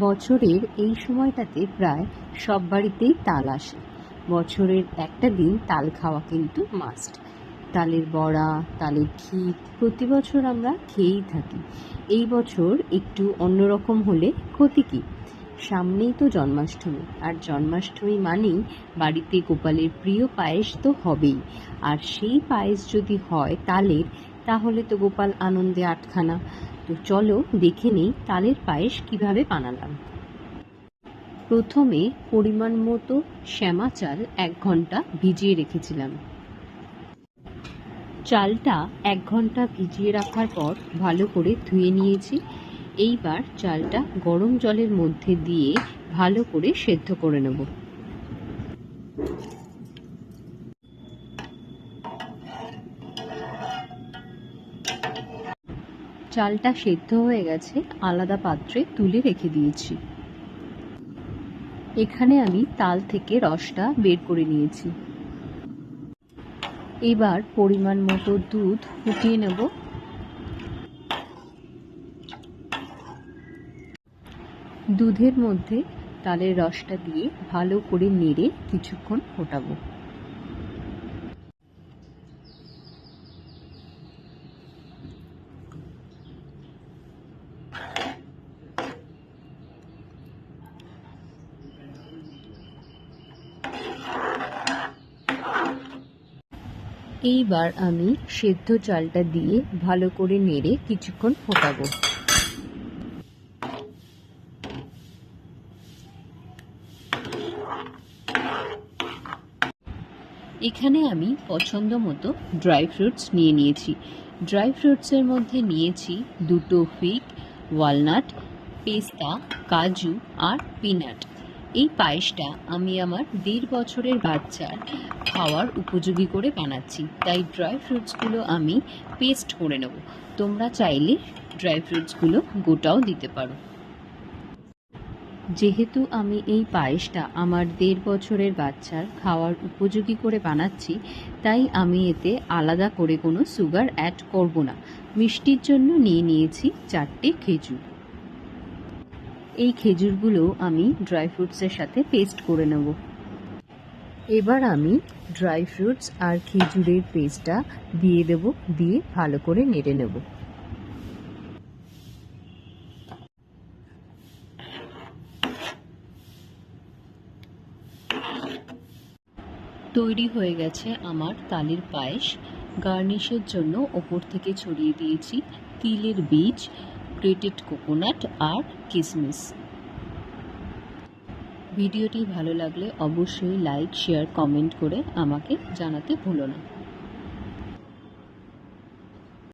বছরের এই সময়টাতে প্রায় সব বাড়িতেই তাল আসে। বছরের একটা দিন তাল খাওয়া কিন্তু মাস্ট। তালের বড়া, তালের ক্ষীর প্রতি বছর আমরা খেয়েই থাকি। এই বছর একটু অন্যরকম হলে ক্ষতি কী? সামনেই তো জন্মাষ্টমী, আর জন্মাষ্টমী মানেই বাড়িতে গোপালের প্রিয় পায়েস তো হবেই। আর সেই পায়েস যদি হয় তালের, তাহলে তো গোপাল আনন্দে আটখানা। তো চলো দেখে নিই তালের পায়েস কিভাবে বানালাম। প্রথমে পরিমাণ মতো শ্যামা চাল 1 ঘন্টা ভিজিয়ে রেখেছিলাম। চালটা 1 ঘন্টা ভিজিয়ে রাখার পর ভালো করে ধুয়ে নিয়েছি। এইবার চালটা গরম জলের মধ্যে দিয়ে ভালো করে সেদ্ধ করে নেব। চালটা সেদ্ধ হয়ে গেছে, আলাদা পাত্রে তুলে রেখে দিয়েছি। এখানে আমি তাল থেকে রসটা বের করে নিয়েছি। এবার পরিমাণ মতো দুধ ফুটিয়ে নেব। দুধের মধ্যে তালের রসটা দিয়ে ভালো করে নেড়ে কিছুক্ষণ ফোটাবো। এইবার আমি সেদ্ধ চালটা দিয়ে ভালো করে নেড়ে কিছুক্ষণ ফোটাবো। এখানে আমি পছন্দ মতো ড্রাই ফ্রুটস নিয়ে নিয়েছি। ড্রাই ফ্রুটসের মধ্যে নিয়েছি 2টো ফিগ, ওয়ালনাট, পেস্তা, কাজু আর পিনাট। এই পায়েসটা আমি আমার 1.5 বছরের বাচ্চার খাওয়ার উপযোগী করে বানাচ্ছি, তাই ড্রাই ফ্রুটসগুলো আমি পেস্ট করে নেব। তোমরা চাইলে ড্রাই ফ্রুটসগুলো গোটাও দিতে পারো। যেহেতু আমি এই পায়েসটা আমার 1.5 বছরের বাচ্চার খাওয়ার উপযোগী করে বানাচ্ছি, তাই আমি এতে আলাদা করে কোনো সুগার অ্যাড করব না। মিষ্টির জন্য নিয়ে নিয়েছি 4টে খেজুর। এই খেজুরগুলো আমি ড্রাই ফ্রুটসের সাথে পেস্ট করে নেব। এবার আমি ড্রাই ফ্রুটস আর খেজুরের পেস্টটা দিয়ে দেব, দিয়ে ভালো করে নেড়ে নেব। তৈরি হয়ে গেছে আমার তালের পায়েস। গার্নিশের জন্য ওপর থেকে ছড়িয়ে দিয়েছি তিলের বীজ, গ্রেটেড কোকোনাট আর কিশমিশ। ভিডিওটি ভালো লাগলে অবশ্যই লাইক, শেয়ার, কমেন্ট করে আমাকে জানাতে ভুলো না।